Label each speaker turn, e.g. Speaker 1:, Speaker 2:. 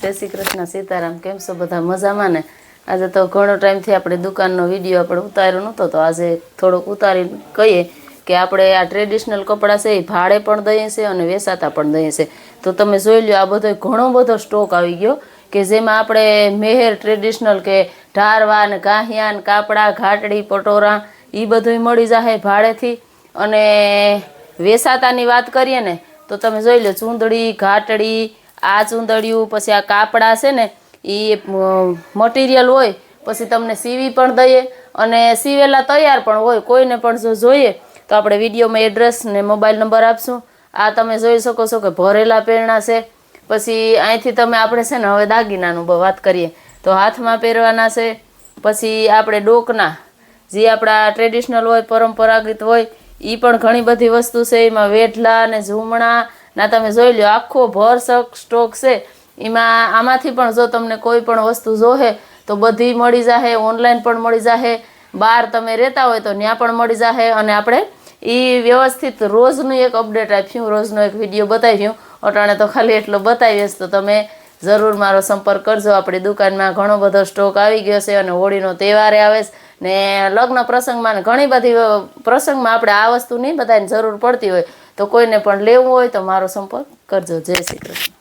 Speaker 1: जय श्री कृष्ण सीताराम। केम छो बधा मजामां ने? आज तो घणो टाइम थी आपणे दुकाननो विडियो आपणे उतार्यो नहोतो तो आज थोड़ोक उतारीने कहीए कि आपणे आ ट्रेडिशनल कपड़ा छे ए भाड़े पण दઈએ छे अने वेचाता पण दઈએ छे। तो तमे जोई लो आ बधो घणो बधो स्टॉक आवी गयो के जेमां आपणे मेहर ट्रेडिशनल के ढारवा ने गाहिया ने कापड़ा घाटड़ी पटोरा ई बधुंय मळी जाहे भाड़ेथी। अने वेचातानी वात करीए ने तो तमे जोई लो चूंदड़ी घाटड़ी आ चूंदड़िયું પછી આ કાપડા છે ને એ મટીરિયલ હોય પછી તમને સીવી પણ દઈએ અને સીવેલા તૈયાર પણ હોય। કોઈને પણ જો જોઈએ તો આપણે વિડીયોમાં એડ્રેસ ને મોબાઈલ નંબર આપશું। આ તમે જોઈ શકો છો કે ભરેલા પેરણા છે। પછી અહીંથી તમે આપણે છે ને હવે દાગીનાનું વાત કરીએ તો હાથમાં પહેરવાના છે। પછી આપણે ડોકના જે આપણા ટ્રેડિશનલ હોય પરંપરાગત હોય એ પણ ઘણી બધી વસ્તુ છે। એમાં વેઢલા ને ઝૂમણા ना तमे जोई लो आखो भरसक स्टॉक से। एमां आमांथी पण जो तमने कोई पण वस्तु जोहे तो बधी मळी जाहे, ऑनलाइन पण मळी जाहे, बार तमे रहेता होय तो न्या पण मळी जाहे। अने आपणे ई व्यवस्थित रोजनुं एक अपडेट आप्युं, रोजनो एक विडियो बताव्युं। अटाणे तो खाली एटलो बताव्योस तो तमे जरूर मारो संपर्क करजो। आपणी दुकानमां घणो बधो स्टॉक आवी गयो छे अने होळीनो तहेवार आवे छे ने लग्न प्रसंगमां ने घणी बधी प्रसंगमां आपणे आ वस्तु नहीं बधाने जरूर पड़ती होय तो कोईने पण लेवुं होय तो मारो संपर्क करजो। जय श्री कृष्ण।